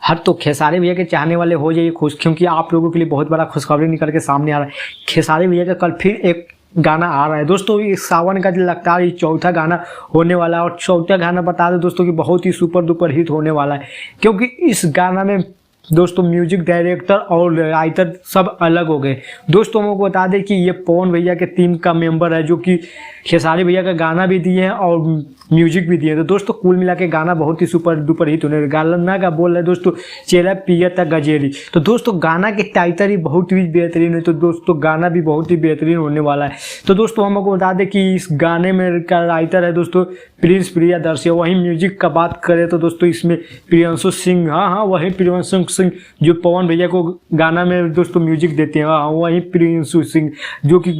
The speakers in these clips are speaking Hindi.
हर तो खेसारी भैया के चाहने वाले हो जाइए खुश, क्योंकि आप लोगों के लिए बहुत बड़ा खुशखबरी निकल के सामने आ रहा है। खेसारी भैया का कल फिर एक गाना आ रहा है दोस्तों। इस सावन का जो लगता है ये चौथा गाना होने वाला है, और चौथा गाना बता दें दोस्तों कि बहुत ही सुपर डुपर हिट होने वाला है, क्योंकि इस गाना में दोस्तों म्यूजिक डायरेक्टर और राइटर सब अलग हो गए। दोस्तों हम को बता दें कि ये पवन भैया के टीम का मेंबर है, जो कि खेसारी भैया का गाना भी दिए हैं और म्यूजिक भी दिए हैं। तो दोस्तों कुल मिला के गाना बहुत ही सुपर डुपर हिट होने गाना का बोल रहे दोस्तों चेहरा पिया था गजेरी। तो दोस्तों गाना के टाइटल ही बहुत ही बेहतरीन है, तो दोस्तों गाना भी बहुत ही बेहतरीन होने वाला है। तो दोस्तों हम को बता दें कि इस गाने में का राइटर है दोस्तों प्रिंस प्रियदर्शी। वहीं म्यूजिक का बात करें तो दोस्तों इसमें प्रियांशु सिंह, हाँ वही प्रियांशु सिंह जो पवन भैया को गाना में दोस्तों म्यूजिक देते हैं, हाँ वही प्रियांशु सिंह जो कि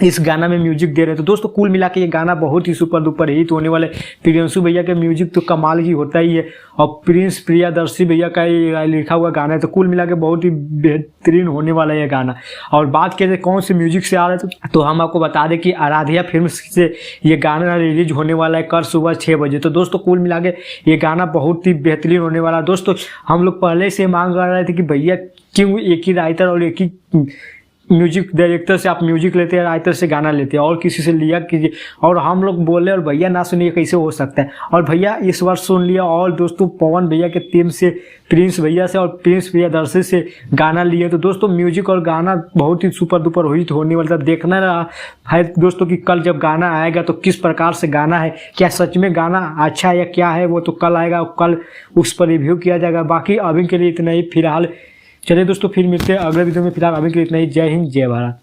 इस गाना में म्यूजिक दे रहे हैं। तो दोस्तों कुल मिला के ये गाना बहुत ही सुपर डुपर हिट होने वाले। प्रियांशु भैया के म्यूजिक तो कमाल ही होता ही है, और प्रिंस प्रियदर्शी भैया का ये लिखा हुआ गाना है। तो कुल मिला के बहुत ही बेहतरीन होने वाला है ये गाना। और बात करें कौन से म्यूजिक से आ रहा है तो हम आपको बता दें कि आराध्या फिल्म से ये गाना रिलीज होने वाला है कल सुबह 6 बजे। तो दोस्तों कुल मिला के ये गाना बहुत ही बेहतरीन होने वाला है। दोस्तों हम लोग पहले से मांग कर रहे थे कि भैया क्यों एक ही राइटर और एक ही म्यूजिक डायरेक्टर से आप म्यूजिक लेते हैं, राइटर से गाना लेते हैं, और किसी से लिया कीजिए। और हम लोग बोले और भैया ना सुनिए, कैसे हो सकता है। और भैया इस बार सुन लिया, और दोस्तों पवन भैया के टीम से प्रिंस भैया से और प्रिंस प्रियदर्शी से गाना लिए। तो दोस्तों म्यूजिक और गाना बहुत ही सुपर डुपर हिट होने वाला। देखना रहा है दोस्तों कि कल जब गाना आएगा तो किस प्रकार से गाना है, क्या सच में गाना अच्छा है या क्या है, वो तो कल आएगा, कल उस पर रिव्यू किया जाएगा। बाकी अभी के लिए इतना ही फिलहाल। चलिए दोस्तों फिर मिलते हैं अगले वीडियो में। फिलहाल अभी के लिए इतना ही। जय हिंद जय भारत।